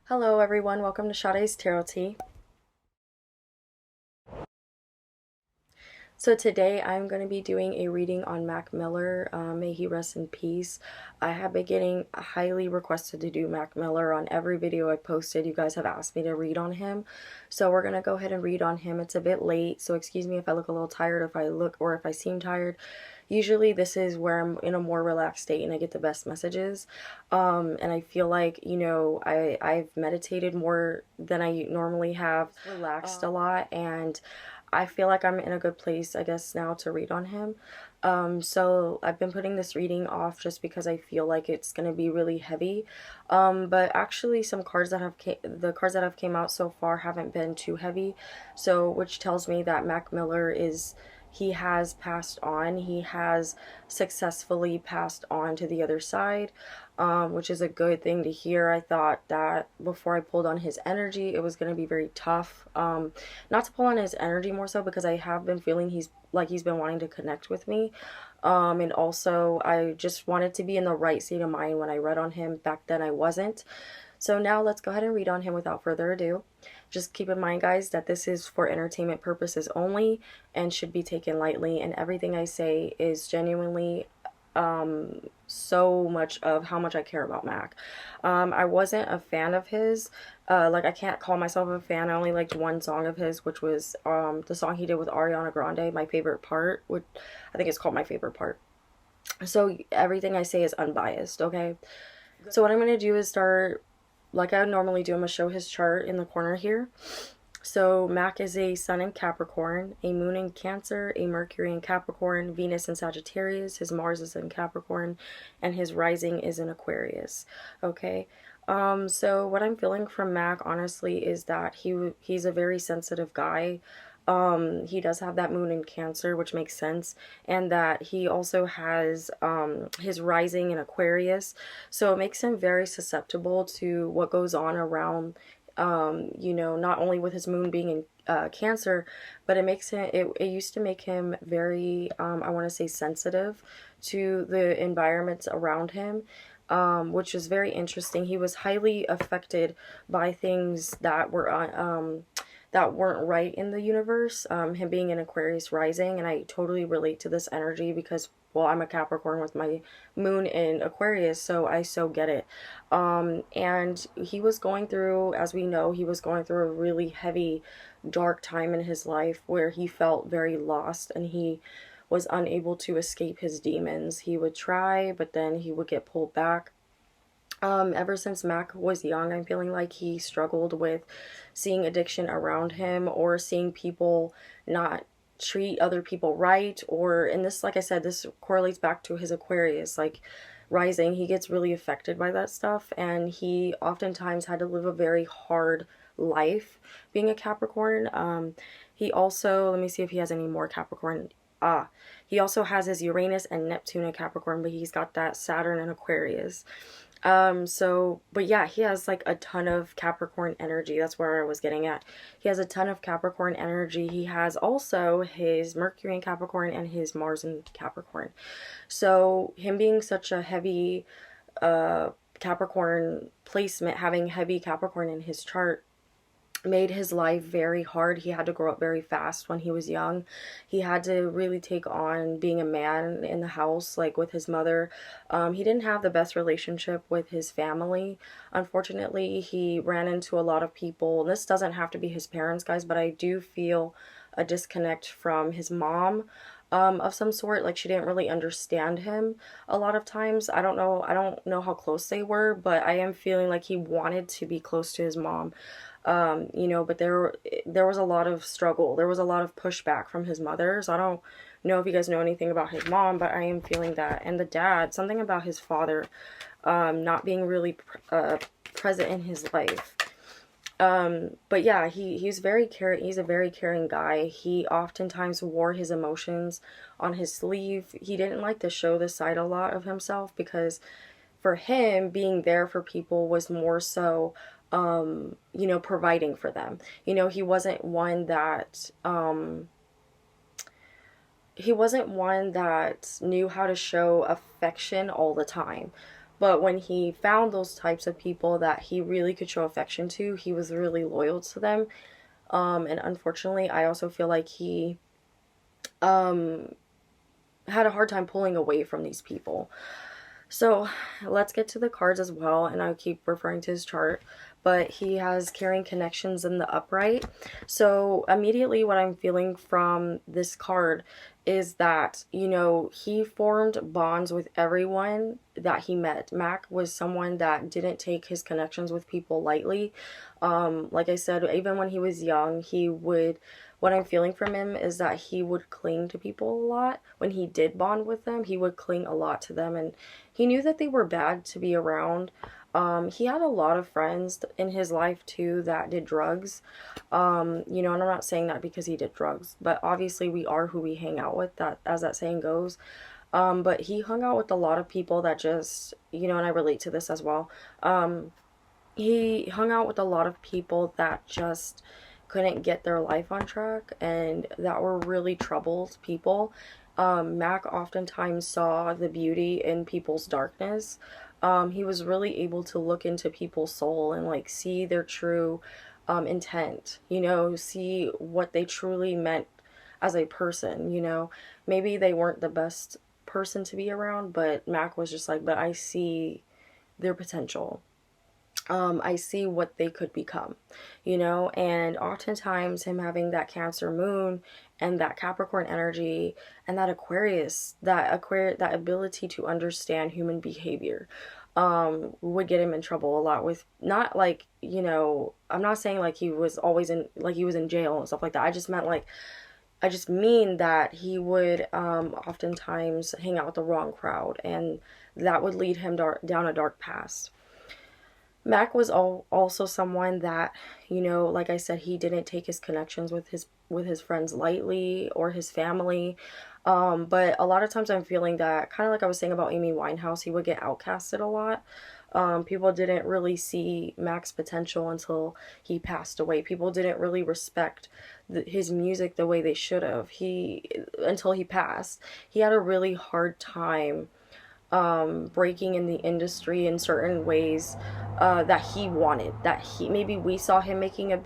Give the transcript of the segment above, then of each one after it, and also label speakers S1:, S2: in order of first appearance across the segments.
S1: Hello everyone, welcome to Sade's Tarot Tea. So today I'm going to be doing a reading on Mac Miller. May he rest in peace. I have been getting highly requested to do Mac Miller on every video I posted. You guys have asked me to read on him. So we're going to go ahead and read on him. It's a bit late, so excuse me if I look a little tired, if I seem tired. Usually this is where I'm in a more relaxed state and I get the best messages. And I feel like, I've meditated more than I normally have, relaxed a lot, and I feel like I'm in a good place, I guess, now to read on him. So I've been putting this reading off just because I feel like it's going to be really heavy. But actually some cards that the cards that have came out so far haven't been too heavy. So, which tells me that Mac Miller he has passed on. He has successfully passed on to the other side, which is a good thing to hear. I thought that before I pulled on his energy, it was going to be very tough. Not to pull on his energy more so because I have been feeling he's been wanting to connect with me. And also I just wanted to be in the right state of mind when I read on him. Back then I wasn't. So now let's go ahead and read on him without further ado. Just keep in mind, guys, that this is for entertainment purposes only and should be taken lightly, and everything I say is genuinely so much of how much I care about Mac. I wasn't a fan of his. I can't call myself a fan. I only liked one song of his, which was the song he did with Ariana Grande, My Favorite Part, which I think it's called My Favorite Part. So everything I say is unbiased, okay? So what I'm going to do is start like I normally do. I'm going to show his chart in the corner here. So Mac is a sun in Capricorn, a moon in Cancer, a Mercury in Capricorn, Venus in Sagittarius, his Mars is in Capricorn, and his rising is in Aquarius. Okay. So what I'm feeling from Mac, honestly, is that he's a very sensitive guy. He does have that moon in Cancer, which makes sense, and that he also has his rising in Aquarius, so it makes him very susceptible to what goes on around, not only with his moon being in Cancer, but it used to make him very, I want to say, sensitive to the environments around him. Which is very interesting. He was highly affected by things that weren't right in the universe, him being an Aquarius rising, and I totally relate to this energy because, well, I'm a Capricorn with my moon in Aquarius, so I so get it. And he was going through, as we know, he was going through a really heavy, dark time in his life where he felt very lost and he was unable to escape his demons. He would try, but then he would get pulled back. Ever since Mac was young, I'm feeling like he struggled with seeing addiction around him or seeing people not treat other people right. And this, like I said, this correlates back to his Aquarius, like rising. He gets really affected by that stuff, and he oftentimes had to live a very hard life being a Capricorn. He also, let me see if he has any more Capricorn. He also has his Uranus and Neptune in Capricorn, but he's got that Saturn in Aquarius. But yeah, he has like a ton of Capricorn energy. That's where I was getting at. He has a ton of Capricorn energy. He has also his Mercury in Capricorn and his Mars in Capricorn. So him being such a heavy, Capricorn placement, having heavy Capricorn in his chart, made his life very hard. He had to grow up very fast when he was young. He had to really take on being a man in the house, like with his mother. He didn't have the best relationship with his family. Unfortunately, he ran into a lot of people. This doesn't have to be his parents, guys, but I do feel a disconnect from his mom. Of some sort. Like, she didn't really understand him a lot of times. I don't know how close they were, but I am feeling like he wanted to be close to his mom. But there was a lot of struggle. There was a lot of pushback from his mother. So I don't know if you guys know anything about his mom, but I am feeling that. And the dad, something about his father, not being really present in his life. But yeah, he's very caring. He's a very caring guy. He oftentimes wore his emotions on his sleeve. He didn't like to show this side a lot of himself because for him, being there for people was more so, providing for them. He wasn't one that, he wasn't one that knew how to show affection all the time. But when he found those types of people that he really could show affection to, he was really loyal to them. And unfortunately, I also feel like he um, had a hard time pulling away from these people. So let's get to the cards as well, and I keep referring to his chart, but he has carrying connections in the upright. So immediately what I'm feeling from this card is that, he formed bonds with everyone that he met. Mac was someone that didn't take his connections with people lightly. Like I said, even when he was young, what I'm feeling from him is that he would cling to people a lot. When he did bond with them, he would cling a lot to them, and he knew that they were bad to be around. He had a lot of friends in his life too that did drugs. And I'm not saying that because he did drugs, but obviously we are who we hang out with, that as that saying goes. But he hung out with a lot of people that just, and I relate to this as well. He hung out with a lot of people that just couldn't get their life on track and that were really troubled people. Mac oftentimes saw the beauty in people's darkness. He was really able to look into people's soul and like see their true intent, see what they truly meant as a person, Maybe they weren't the best person to be around, but Mac was just like, but I see their potential. I see what they could become, and oftentimes him having that Cancer moon and that Capricorn energy and that ability to understand human behavior, would get him in trouble a lot with, not like, I'm not saying like he was always like he was in jail and stuff like that. I just mean that he would oftentimes hang out with the wrong crowd, and that would lead him down a dark past. Mac was also someone that, like I said, he didn't take his connections with his friends lightly or his family. But a lot of times I'm feeling that, kind of like I was saying about Amy Winehouse, he would get outcasted a lot. People didn't really see Mac's potential until he passed away. People didn't really respect his music the way they should have. Until he passed, he had a really hard time breaking in the industry in certain ways that he wanted. That maybe we saw him making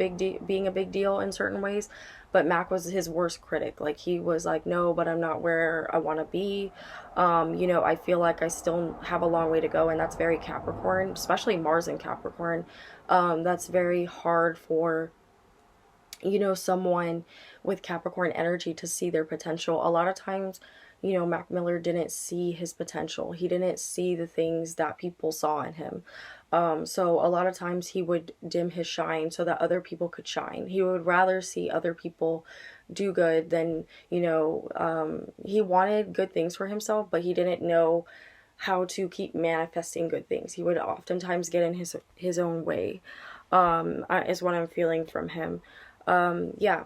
S1: being a big deal in certain ways, but Mac was his worst critic. Like he was like, no, but I'm not where I want to be. I feel like I still have a long way to go, and that's very Capricorn, especially Mars in Capricorn. That's very hard for someone with Capricorn energy to see their potential. A lot of times, Mac Miller didn't see his potential. He didn't see the things that people saw in him. So a lot of times he would dim his shine so that other people could shine. He would rather see other people do good than, he wanted good things for himself, but he didn't know how to keep manifesting good things. He would oftentimes get in his own way, is what I'm feeling from him. Yeah.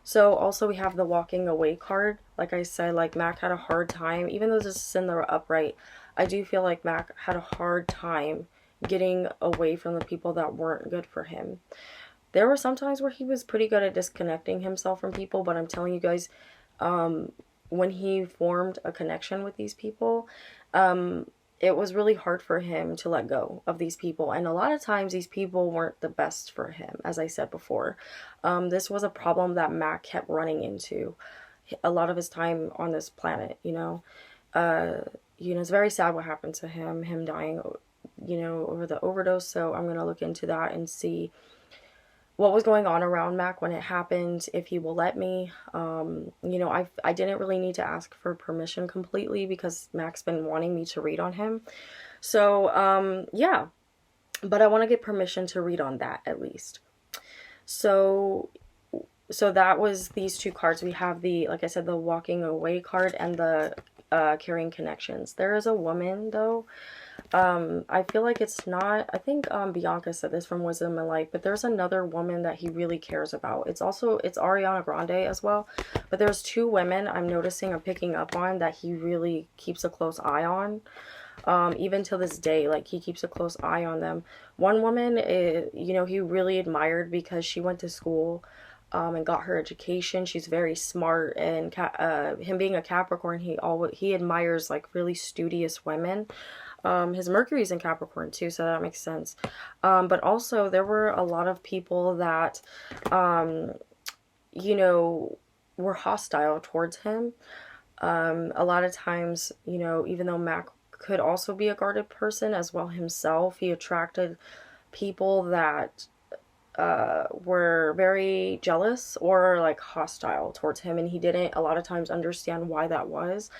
S1: So also we have the walking away card. Like I said, like Mac had a hard time, even though this is in the upright, I do feel like Mac had a hard time getting away from the people that weren't good for him. There were some times where he was pretty good at disconnecting himself from people, but I'm telling you guys, when he formed a connection with these people, it was really hard for him to let go of these people. And a lot of times these people weren't the best for him, as I said before. This was a problem that Mac kept running into a lot of his time on this planet, it's very sad what happened to him dying, over the overdose. So I'm going to look into that and see what was going on around Mac when it happened, if he will let me. I didn't really need to ask for permission completely because Mac's been wanting me to read on him. So, yeah, but I want to get permission to read on that at least. So that was these two cards. We have like I said, the walking away card and the carrying connections. There is a woman though. I feel like it's not, I think Bianca said this from Wisdom and Light, but there's another woman that he really cares about. It's Ariana Grande as well, but there's two women I'm picking up on that he really keeps a close eye on. Even to this day, like he keeps a close eye on them. One woman, he really admired because she went to school and got her education. She's very smart, and him being a Capricorn, he admires like really studious women. His Mercury's in Capricorn too, so that makes sense. But also there were a lot of people that, um, you know, were hostile towards him. A lot of times, even though Mac could also be a guarded person as well himself, he attracted people that were very jealous or like hostile towards him, and he didn't a lot of times understand why that was.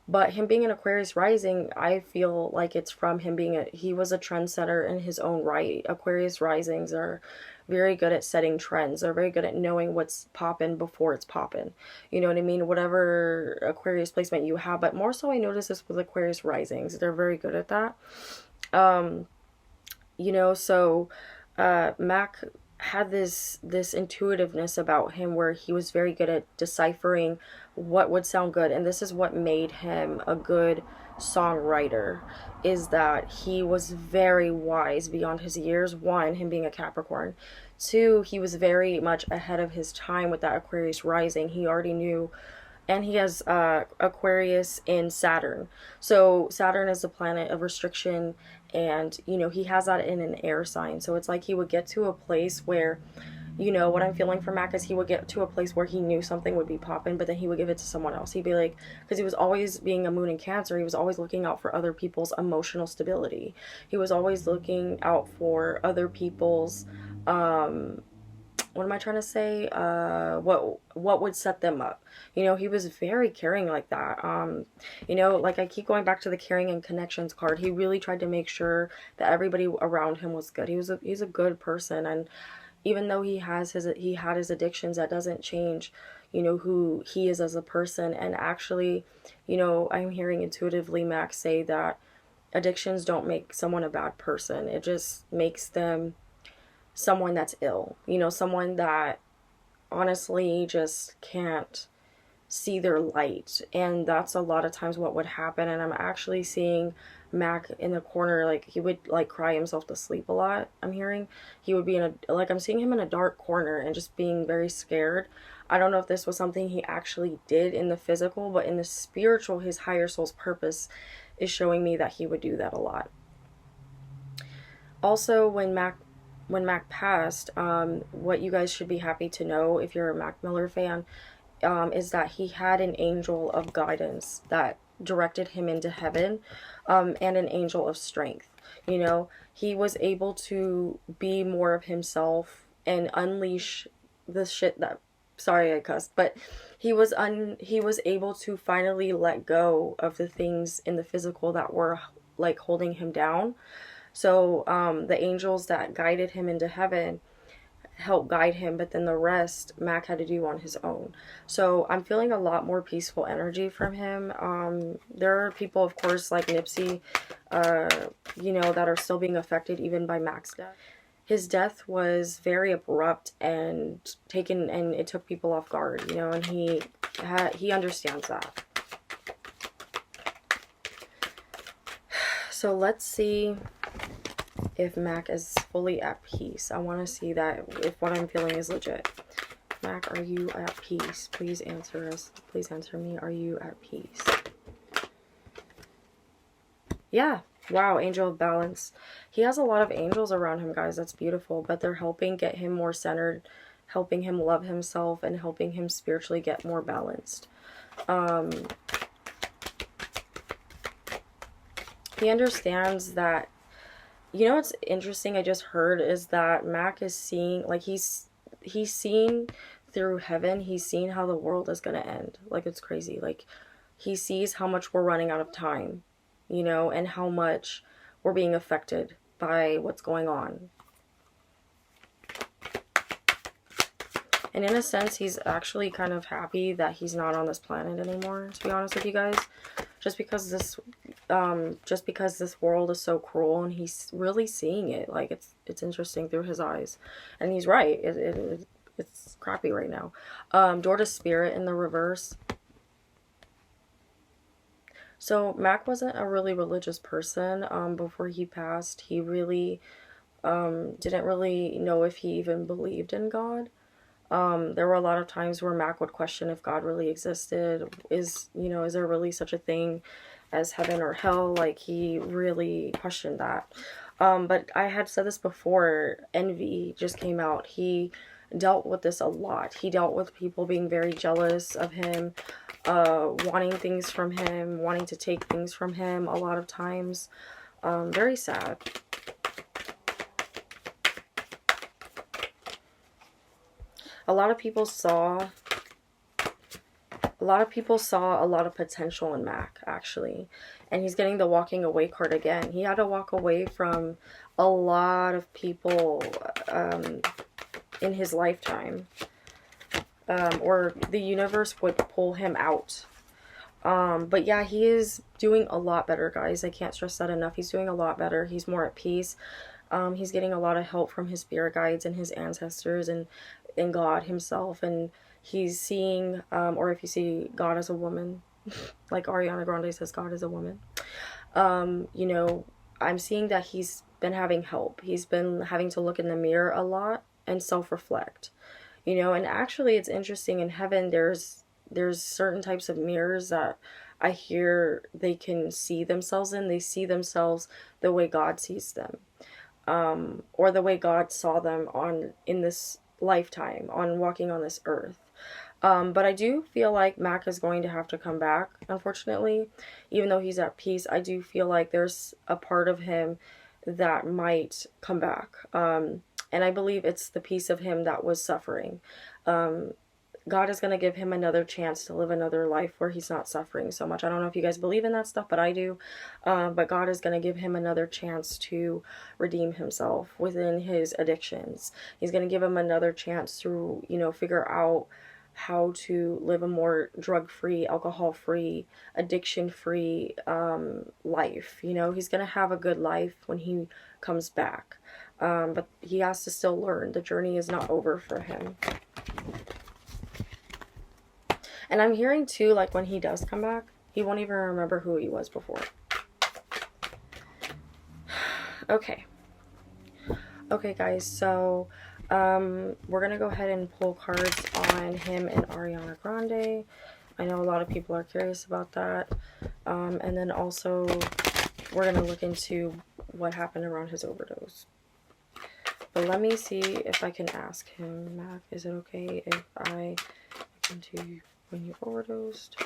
S1: But him being an Aquarius rising, I feel like it's from him being he was a trendsetter in his own right. Aquarius risings are very good at setting trends. They're very good at knowing what's poppin' before it's poppin'. You know what I mean? Whatever Aquarius placement you have, but more so I notice this with Aquarius risings. They're very good at that. Um, so Mac had this intuitiveness about him where he was very good at deciphering what would sound good, and this is what made him a good songwriter, is that he was very wise beyond his years. One, him being a Capricorn. Two, he was very much ahead of his time with that Aquarius rising. He already knew, and he has Aquarius in Saturn. So Saturn is a planet of restriction, and he has that in an air sign. So it's like he would get to a place where, what I'm feeling for Mac is he would get to a place where he knew something would be popping, but then he would give it to someone else. He'd be like, because he was always being a moon in Cancer, he was always looking out for other people's emotional stability. He was always looking out for other people's what am I trying to say? What would set them up? He was very caring like that. Like I keep going back to the caring and connections card. He really tried to make sure that everybody around him was good. He's a good person, and even though he had his addictions, that doesn't change, who he is as a person. And actually, I'm hearing intuitively Max say that addictions don't make someone a bad person. It just makes them someone that's ill, someone that honestly just can't see their light. And that's a lot of times what would happen. And I'm actually seeing Mac in the corner, like he would like cry himself to sleep a lot. I'm hearing he would be I'm seeing him in a dark corner and just being very scared. I don't know if this was something he actually did in the physical, but in the spiritual, his higher soul's purpose is showing me that he would do that a lot. Also, when Mac passed, what you guys should be happy to know if you're a Mac Miller fan, is that he had an angel of guidance that directed him into heaven, and an angel of strength. He was able to be more of himself and unleash the shit that, sorry I cussed, but he was able to finally let go of the things in the physical that were like holding him down. So the angels that guided him into heaven helped guide him, but then the rest Mac had to do on his own. So I'm feeling a lot more peaceful energy from him. There are people, of course, like Nipsey, that are still being affected even by Mac's death. His death was very abrupt and it took people off guard, and he understands that. So let's see if Mac is fully at peace. I want to see that if what I'm feeling is legit. Mac, are you at peace? Please answer us. Please answer me. Are you at peace? Yeah. Wow, angel of balance. He has a lot of angels around him, guys. That's beautiful. But they're helping get him more centered, helping him love himself, and helping him spiritually get more balanced. He understands that, what's interesting I just heard is that Mac is seeing, like he's seen through heaven, he's seen how the world is going to end. Like it's crazy. Like he sees how much we're running out of time, and how much we're being affected by what's going on. And in a sense, he's actually kind of happy that he's not on this planet anymore, to be honest with you guys. Just because this world is so cruel, and he's really seeing it. Like it's interesting through his eyes, and he's right. It's crappy right now. Door to Spirit in the reverse. So Mac wasn't a really religious person before he passed. He really didn't really know if he even believed in God. There were a lot of times where Mac would question if God really existed. Is there really such a thing as heaven or hell. Like, he really questioned that. But I had said this before, envy just came out. He dealt with this a lot. He dealt with people being very jealous of him, wanting things from him, wanting to take things from him a lot of times. Very sad. A lot of people saw a lot of potential in Mac, actually. And he's getting the walking away card again. He had to walk away from a lot of people in his lifetime. Or the universe would pull him out. But yeah, he is doing a lot better, guys. I can't stress that enough. He's doing a lot better. He's more at peace. He's getting a lot of help from his spirit guides and his ancestors and God himself. And he's seeing, or if you see God as a woman, like Ariana Grande says, God is a woman. You know, I'm seeing that he's been having help. He's been having to look in the mirror a lot and self-reflect. You know, and actually it's interesting, in heaven there's certain types of mirrors that I hear they can see themselves in. They see themselves the way God sees them. Or the way God saw them in this lifetime, on walking on this earth. But I do feel like Mac is going to have to come back, unfortunately. Even though he's at peace, I do feel like there's a part of him that might come back. And I believe it's the piece of him that was suffering. God is going to give him another chance to live another life where he's not suffering so much. I don't know if you guys believe in that stuff, but I do. But God is going to give him another chance to redeem himself within his addictions. He's going to give him another chance to, you know, figure out how to live a more drug-free, alcohol-free, addiction-free life. You know, he's going to have a good life when he comes back. But he has to still learn. The journey is not over for him. And I'm hearing too, like, when he does come back, he won't even remember who he was before. Okay. Okay, guys, so we're gonna go ahead and pull cards on him and Ariana Grande. I know a lot of people are curious about that. And then also we're gonna look into what happened around his overdose. But let me see if I can ask him, Mac, is it okay if I look into when you overdosed?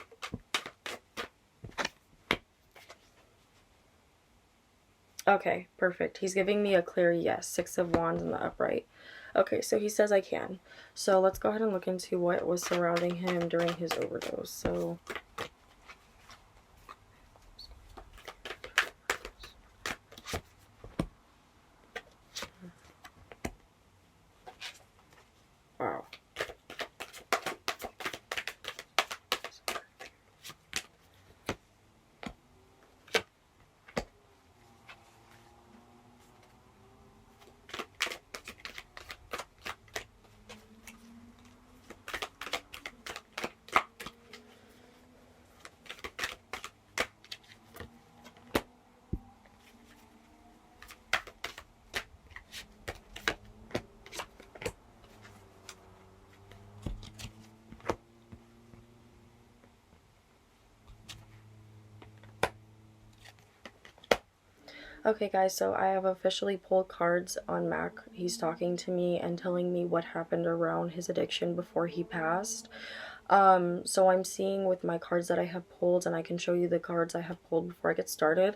S1: Okay, perfect. He's giving me a clear yes. 6 of Wands in the upright. Okay, so he says I can. So let's go ahead and look into what was surrounding him during his overdose. So wow. Okay, guys, so I have officially pulled cards on Mac. He's talking to me and telling me what happened around his addiction before he passed. So I'm seeing with my cards that I have pulled, and I can show you the cards I have pulled before I get started.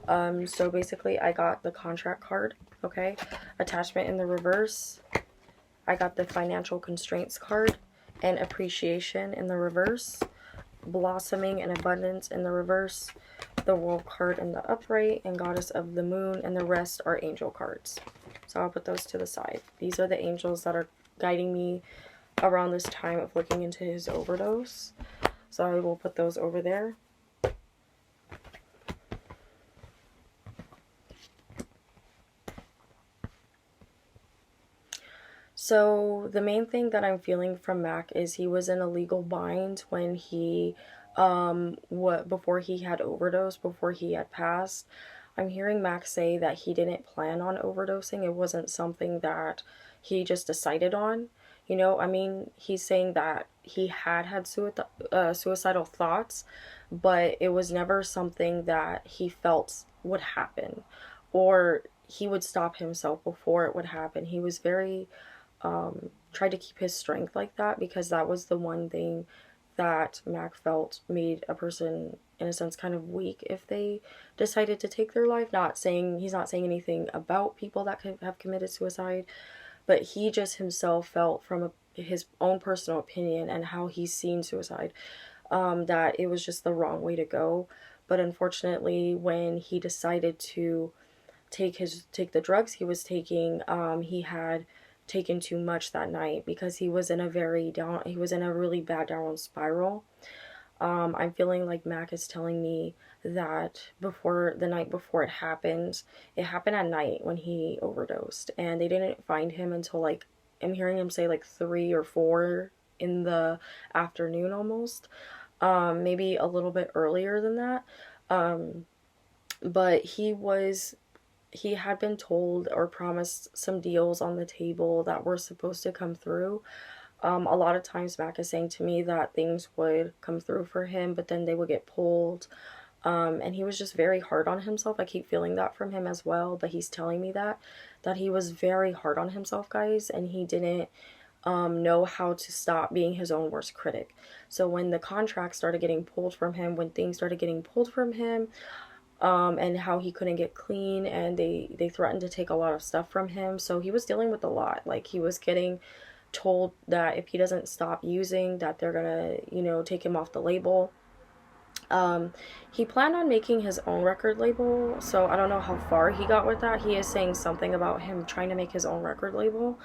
S1: So basically I got the contract card, okay? Attachment in the reverse. I got the financial constraints card and appreciation in the reverse. Blossoming and abundance in the reverse, the world card in the upright, and goddess of the moon, and the rest are angel cards. So I'll put those to the side. These are the angels that are guiding me around this time of looking into his overdose. So I will put those over there. So the main thing that I'm feeling from Mac is he was in a legal bind when he before he had overdosed, before he had passed. I'm hearing Mac say that he didn't plan on overdosing. It wasn't something that he just decided on. You know, I mean, he's saying that he had suicidal thoughts, but it was never something that he felt would happen, or he would stop himself before it would happen. He was very tried to keep his strength like that, because that was the one thing that Mac felt made a person, in a sense, kind of weak if they decided to take their life. Not saying he's not saying anything about people that have committed suicide, but he just himself felt from his own personal opinion and how he's seen suicide, that it was just the wrong way to go. But unfortunately, when he decided to take the drugs he was taking, he had taken too much that night, because he was in a really bad downward spiral. I'm feeling like Mac is telling me that before the night before it happened at night when he overdosed, and they didn't find him until, like, I'm hearing him say like 3 or 4 in the afternoon almost, maybe a little bit earlier than that. But he had been told or promised some deals on the table that were supposed to come through. A lot of times Mac is saying to me that things would come through for him, but then they would get pulled. And he was just very hard on himself. I keep feeling that from him as well, but he's telling me that he was very hard on himself, guys, and he didn't know how to stop being his own worst critic. So when the contracts started getting pulled from him, when things started getting pulled from him, and how he couldn't get clean, and they threatened to take a lot of stuff from him, so he was dealing with a lot. Like, he was getting told that if he doesn't stop using, that they're gonna, take him off the label. He planned on making his own record label, so I don't know how far he got with that. He is saying something about him trying to make his own record label.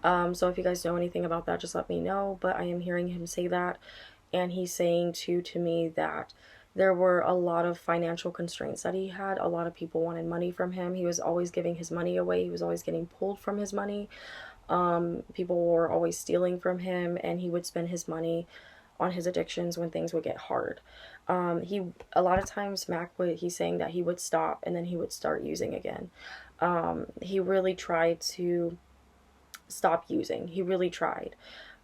S1: So if you guys know anything about that, just let me know. But I am hearing him say that, and he's saying too to me that there were a lot of financial constraints that he had. A lot of people wanted money from him. He was always giving his money away. He was always getting pulled from his money. People were always stealing from him, and he would spend his money on his addictions when things would get hard. He a lot of times he's saying that he would stop and then he would start using again. He really tried to stop using. He really tried.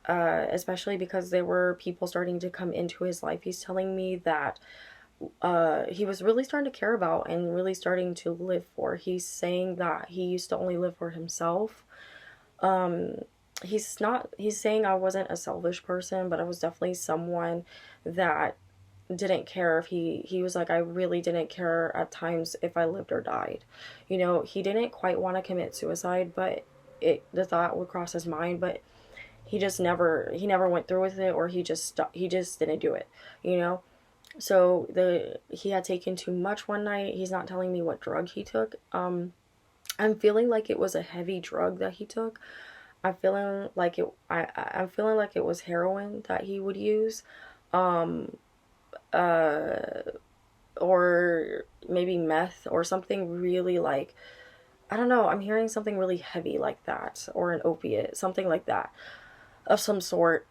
S1: Especially because there were people starting to come into his life. He's telling me that he was really starting to care about and really starting to live for. He's saying that he used to only live for himself. He's saying I wasn't a selfish person, but I was definitely someone that didn't care if he was like, I really didn't care at times if I lived or died. He didn't quite want to commit suicide, but the thought would cross his mind, but he never went through with it, or he just didn't do it, so he had taken too much one night. He's not telling me what drug he took. I'm feeling like it was a heavy drug that he took. I'm feeling like it was heroin that he would use, uh or maybe meth or something really, like, I don't know, I'm hearing something really heavy like that, or an opiate, something like that, of some sort.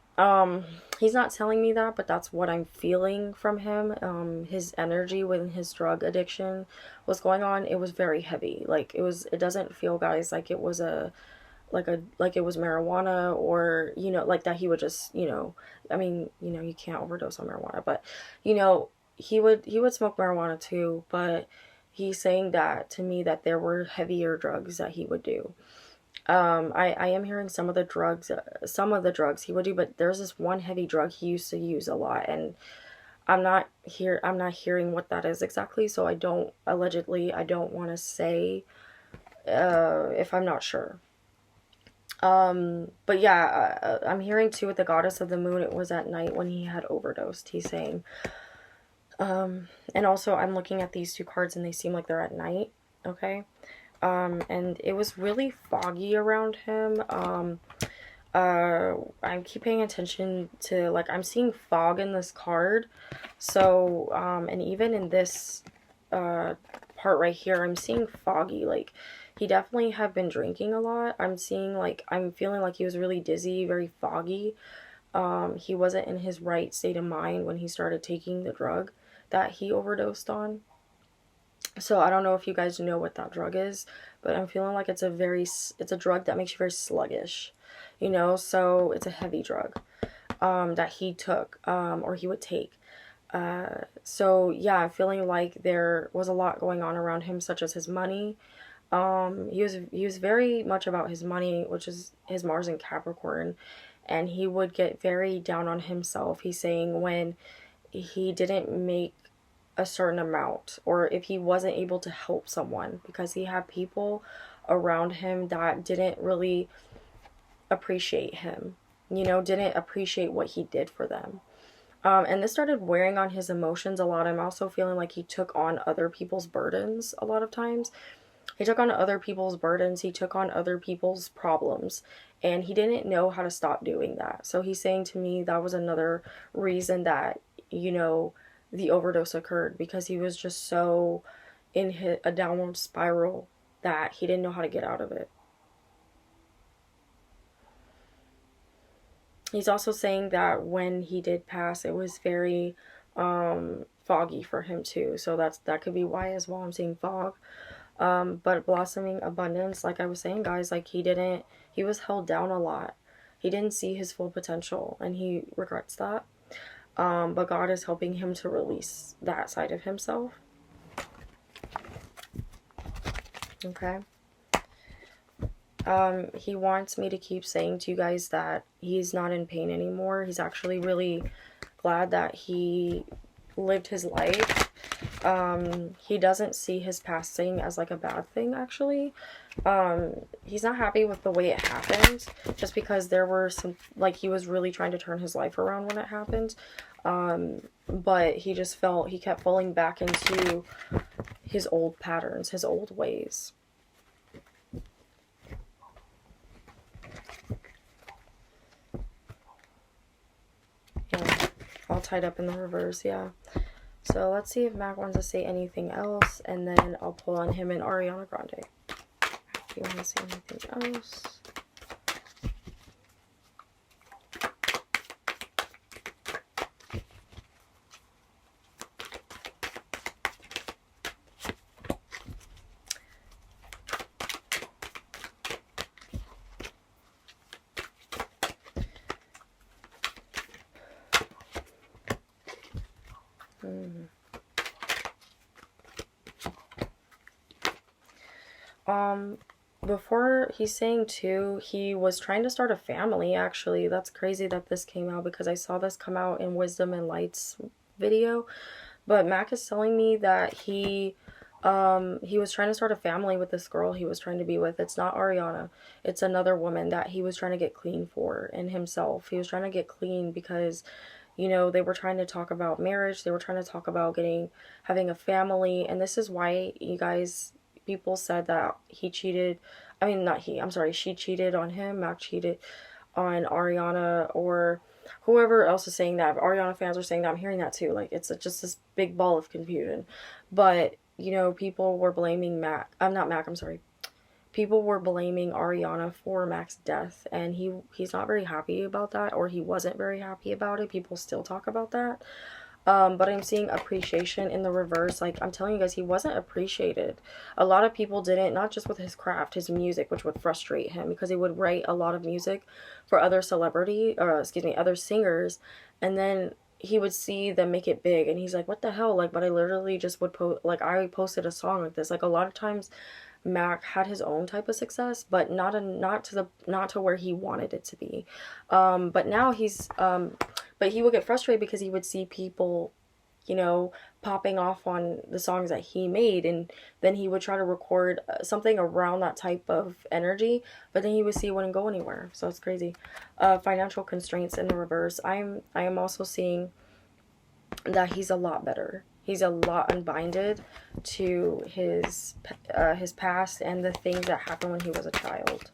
S1: He's not telling me that, but that's what I'm feeling from him. His energy when his drug addiction was going on, it was very heavy. Like, it doesn't feel, guys, like it was like it was marijuana, or, like that he would just, I mean, you can't overdose on marijuana, but, he would smoke marijuana too, but he's saying that to me, that there were heavier drugs that he would do. I am hearing some of the drugs he would do, but there's this one heavy drug he used to use a lot, and I'm not hearing what that is exactly, so I don't want to say, if I'm not sure. But yeah, I'm hearing too with the goddess of the moon, it was at night when he had overdosed, he's saying. And also I'm looking at these two cards and they seem like they're at night, okay? And it was really foggy around him. I keep paying attention to, like, I'm seeing fog in this card. So, and even in this, part right here, I'm seeing foggy. Like, he definitely had been drinking a lot. I'm feeling like he was really dizzy, very foggy. He wasn't in his right state of mind when he started taking the drug that he overdosed on. So I don't know if you guys know what that drug is, but I'm feeling like it's a drug that makes you very sluggish, you know. So it's a heavy drug that he took, or he would take. So yeah, I'm feeling like there was a lot going on around him, such as his money. He was very much about his money, which is his Mars in Capricorn, and he would get very down on himself. He's saying when he didn't make a certain amount, or if he wasn't able to help someone, because he had people around him that didn't really appreciate him, you know, didn't appreciate what he did for them. And this started wearing on his emotions a lot. I'm also feeling like he took on other people's burdens a lot of times. He took on other people's burdens, he took on other people's problems, and he didn't know how to stop doing that. So he's saying to me that was another reason that, you know, the overdose occurred, because he was just so in a downward spiral that he didn't know how to get out of it. He's also saying that when he did pass, it was very foggy for him too. So that could be why as well. I'm seeing fog. But blossoming abundance, like I was saying, guys, like he was held down a lot. He didn't see his full potential, and he regrets that. But God is helping him to release that side of himself. Okay. He wants me to keep saying to you guys that he's not in pain anymore. He's actually really glad that he lived his life. He doesn't see his passing as like a bad thing, actually. He's not happy with the way it happened, just because there were some, like, he was really trying to turn his life around when it happened. But he just he kept falling back into his old patterns, his old ways. Yeah, all tied up in the reverse, yeah. So let's see if Mac wants to say anything else, and then I'll pull on him and Ariana Grande. If you want to say anything else. Before, he's saying too, he was trying to start a family, actually. That's crazy that this came out, because I saw this come out in Wisdom and Light's video. But Mac is telling me that he was trying to start a family with this girl he was trying to be with. It's not Ariana. It's another woman that he was trying to get clean for, and himself. He was trying to get clean because, you know, they were trying to talk about marriage. They were trying to talk about having a family. And this is why, you guys, people said that he cheated. I mean, not he. I'm sorry. She cheated on him. Mac cheated on Ariana, or whoever else is saying that. Ariana fans are saying that. I'm hearing that too. Like, it's just this big ball of confusion. But, you know, people were blaming Mac. I'm not Mac. I'm sorry. People were blaming Ariana for Mac's death, and he's not very happy about that, or he wasn't very happy about it. People still talk about that. But I'm seeing appreciation in the reverse. Like, I'm telling you guys, he wasn't appreciated. A lot of people didn't, not just with his craft, his music, which would frustrate him, because he would write a lot of music for other other singers, and then he would see them make it big, and he's like, what the hell? Like, but I literally just would I posted a song like this. Like, a lot of times Mac had his own type of success, but not to where he wanted it to be. But now but he would get frustrated because he would see people, you know, popping off on the songs that he made, and then he would try to record something around that type of energy, but then he would see it wouldn't go anywhere. So it's crazy. Financial constraints in the reverse. I am also seeing that he's a lot better. He's a lot unbinded to his past and the things that happened when he was a child.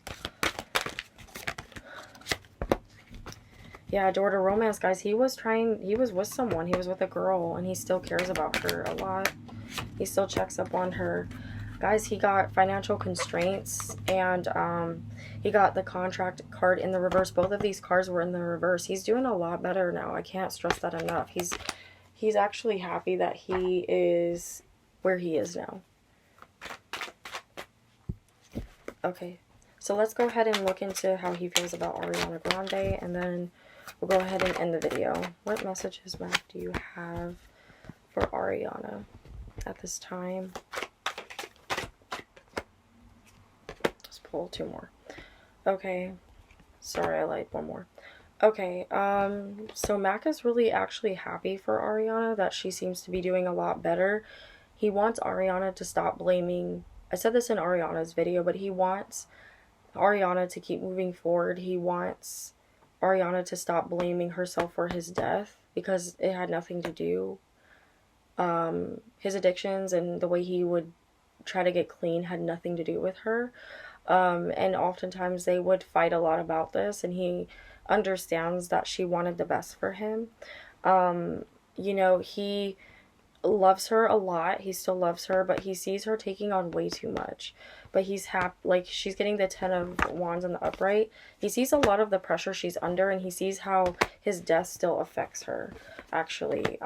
S1: Yeah, door to romance, guys. He was with someone. He was with a girl, and he still cares about her a lot. He still checks up on her. Guys, he got financial constraints, and he got the contract card in the reverse. Both of these cards were in the reverse. He's doing a lot better now. I can't stress that enough. He's actually happy that he is where he is now. Okay, so let's go ahead and look into how he feels about Ariana Grande, and then we'll go ahead and end the video. What messages, Mac, do you have for Ariana at this time? Let's pull 2 more. Okay, sorry, I lied one more. Okay, so Mac is really actually happy for Ariana that she seems to be doing a lot better. He wants Ariana to stop blaming, I said this in Ariana's video, but he wants Ariana to keep moving forward. He wants Ariana to stop blaming herself for his death because it had nothing to do. His addictions and the way he would try to get clean had nothing to do with her. And oftentimes they would fight a lot about this, and he understands that she wanted the best for him. You know, he loves her a lot. He still loves her, but he sees her taking on way too much. But he's happy, like, she's getting the 10 of Wands in the upright. He sees a lot of the pressure she's under, and he sees how his death still affects her, actually.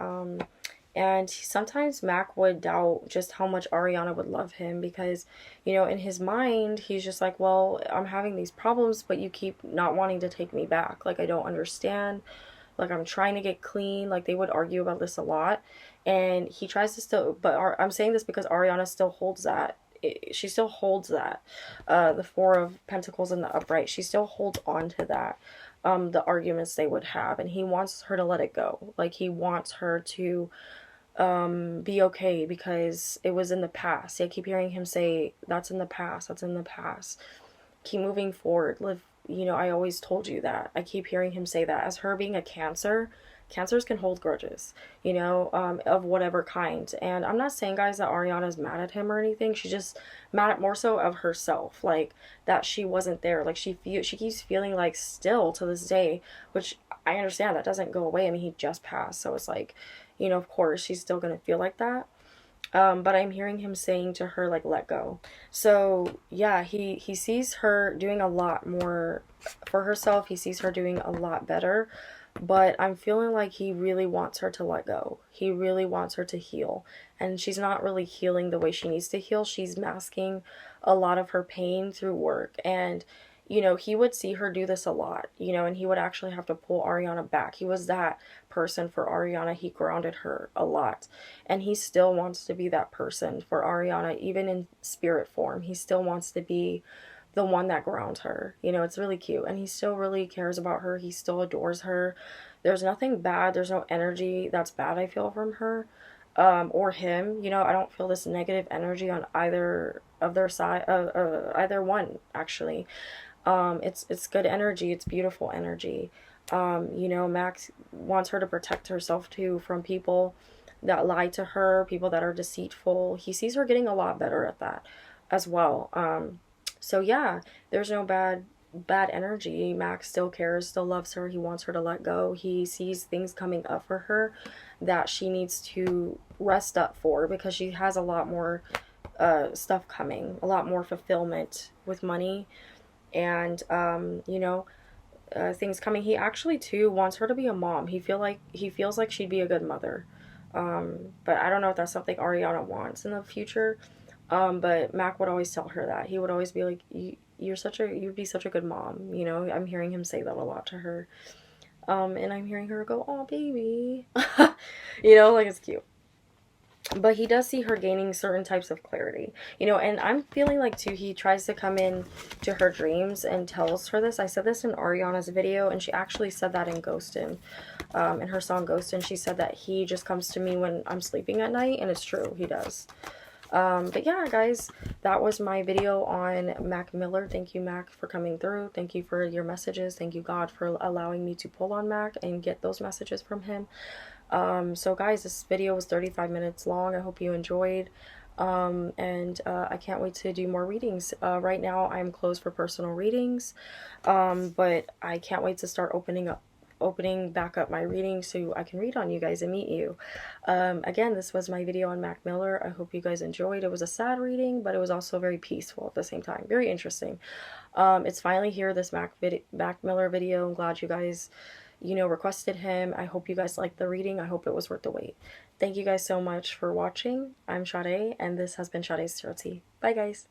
S1: And sometimes Mac would doubt just how much Ariana would love him because, you know, in his mind, he's just like, well, I'm having these problems, but you keep not wanting to take me back. Like, I don't understand. Like, I'm trying to get clean. Like, they would argue about this a lot. And he tries to still, but I'm saying this because Ariana still holds that. She still holds that. The 4 of Pentacles in the upright. She still holds on to that. The arguments they would have. And he wants her to let it go. Like, he wants her to be okay because it was in the past. I keep hearing him say, that's in the past, that's in the past. Keep moving forward. Live, you know, I always told you that. I keep hearing him say that. As her being a Cancer, Cancers can hold grudges, you know, of whatever kind. And I'm not saying, guys, that Ariana's mad at him or anything. She's just mad at more so of herself, like that she wasn't there. Like she keeps feeling like still to this day, which I understand that doesn't go away. I mean, he just passed, so it's like, you know, of course she's still gonna feel like that. But I'm hearing him saying to her, like, let go. So yeah, he sees her doing a lot more for herself. He sees her doing a lot better. But I'm feeling like he really wants her to let go. He really wants her to heal. And she's not really healing the way she needs to heal. She's masking a lot of her pain through work. And, you know, he would see her do this a lot, you know, and he would actually have to pull Ariana back. He was that person for Ariana. He grounded her a lot. And he still wants to be that person for Ariana, even in spirit form. He still wants to be the one that grounds her. You know, it's really cute. And he still really cares about her. He still adores her. There's nothing bad. There's no energy that's bad I feel from her. Or him. You know, I don't feel this negative energy on either of their side, either one, actually. It's good energy. It's beautiful energy. You know, Max wants her to protect herself too from people that lie to her, people that are deceitful. He sees her getting a lot better at that as well. So yeah, there's no bad energy. Max still cares, still loves her. He wants her to let go. He sees things coming up for her that she needs to rest up for because she has a lot more stuff coming, a lot more fulfillment with money and you know, things coming. He actually too wants her to be a mom. He feels like she'd be a good mother. But I don't know if that's something Ariana wants in the future. But Mac would always tell her that. He would always be like, you'd be such a good mom. You know, I'm hearing him say that a lot to her. And I'm hearing her go, oh, baby. You know, like, it's cute. But he does see her gaining certain types of clarity, you know, and I'm feeling like too, he tries to come in to her dreams and tells her this. I said this in Ariana's video, and she actually said that in Ghostin', in her song Ghostin', she said that he just comes to me when I'm sleeping at night, and it's true, he does. But yeah, guys, that was my video on Mac Miller. Thank you, Mac, for coming through. Thank you for your messages. Thank you, God, for allowing me to pull on Mac and get those messages from him. So guys, this video was 35 minutes long. I hope you enjoyed. And I can't wait to do more readings. Right now I'm closed for personal readings. But I can't wait to start opening back up my readings so I can read on you guys and meet you. Again, this was my video on Mac Miller. I hope you guys enjoyed. It was a sad reading, but it was also very peaceful at the same time. Very interesting. It's finally here, this Mac Miller video. I'm glad you guys, you know, requested him. I hope you guys liked the reading. I hope it was worth the wait. Thank you guys so much for watching. I'm Sade, and this has been Sade's Tarot Tea. Bye, guys.